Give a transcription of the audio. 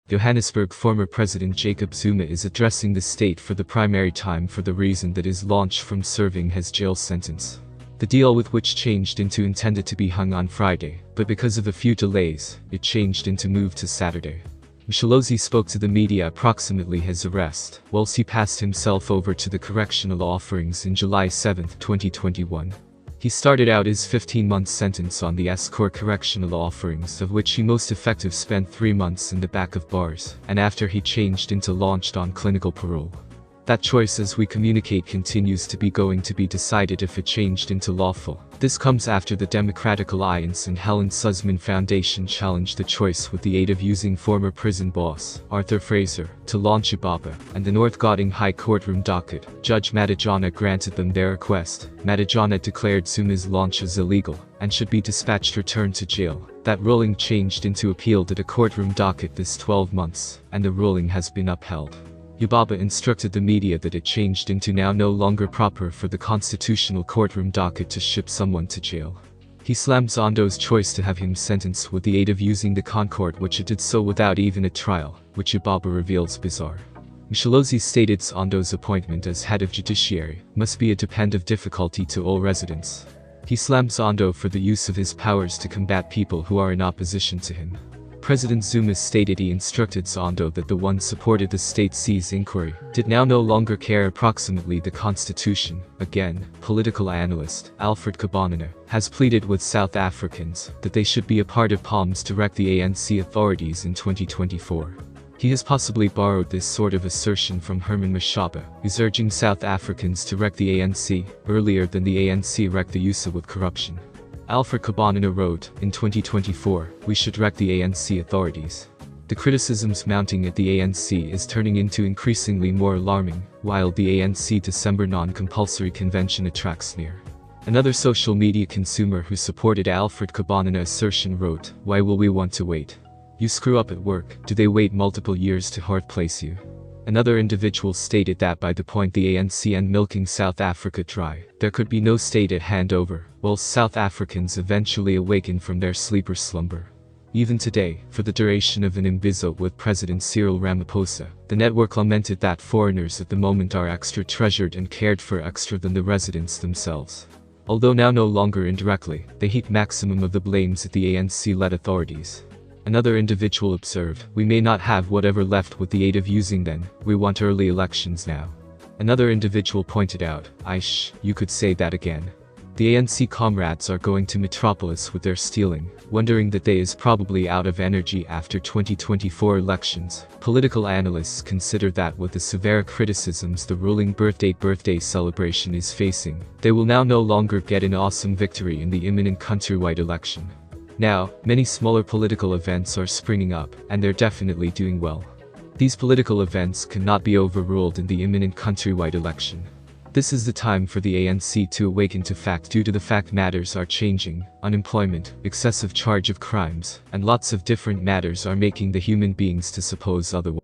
Johannesburg former President Jacob Zuma is addressing the state for the primary time for the reason that his launch from serving his jail sentence. The deal with which changed into intended to be hung on Friday, but because of a few delays, it changed into move to Saturday. Msholozi spoke to the media approximately his arrest, whilst he passed himself over to the correctional offerings in July 7, 2021. He started out his 15-month sentence on the Escort correctional offerings, of which he most effective spent 3 months in the back of bars, and after he changed into launched on clinical parole. That choice as we communicate continues to be going to be decided if it changed into lawful. This comes after the Democratic Alliance and Helen Suzman Foundation challenged the choice with the aid of using former prison boss, Arthur Fraser, to launch Ibaba, and the North Gauteng High Courtroom docket. Judge Madajana granted them their request. Madajana declared Zuma's launch as illegal, and should be dispatched returned to jail. That ruling changed into appealed at a courtroom docket this 12 months, and the ruling has been upheld. Ibaba instructed the media that it changed into now no longer proper for the constitutional courtroom docket to ship someone to jail. He slammed Zondo's choice to have him sentenced with the aid of using the Concord, which it did so without even a trial, which Ibaba reveals bizarre. Msholozi stated Zondo's appointment as head of judiciary must be a depend of difficulty to all residents. He slammed Zondo for the use of his powers to combat people who are in opposition to him. President Zuma stated he instructed Zondo that the one supported the state seize inquiry did now no longer care approximately the constitution. Again, political analyst Alfred Kabonina has pleaded with South Africans that they should be a part of PALM's to wreck the ANC authorities in 2024. He has possibly borrowed this sort of assertion from Herman Mashaba, who's urging South Africans to wreck the ANC earlier than the ANC wrecked the USA with corruption. Alfred Kabonina wrote, in 2024, we should wreck the ANC authorities. The criticisms mounting at the ANC is turning into increasingly more alarming, while the ANC December non-compulsory convention attracts sneer. Another social media consumer who supported Alfred Kabonina's assertion wrote, why will we want to wait? You screw up at work, do they wait multiple years to hard place you? Another individual stated that by the point the ANC and milking South Africa dry, there could be no state at handover, whilst South Africans eventually awaken from their sleeper slumber. Even today, for the duration of an imbizo with President Cyril Ramaphosa, the network lamented that foreigners at the moment are extra treasured and cared for extra than the residents themselves. Although now no longer indirectly, they heap maximum of the blames at the ANC-led authorities. Another individual observed, we may not have whatever left with the aid of using then, we want early elections now. Another individual pointed out, you could say that again. The ANC comrades are going to Metropolis with their stealing, wondering that they is probably out of energy after 2024 elections. Political analysts consider that with the severe criticisms the ruling birthday celebration is facing, they will now no longer get an awesome victory in the imminent countrywide election. Now, many smaller political events are springing up, and they're definitely doing well. These political events cannot be overruled in the imminent countrywide election. This is the time for the ANC to awaken to fact due to the fact matters are changing, unemployment, excessive charge of crimes, and lots of different matters are making the human beings to suppose otherwise.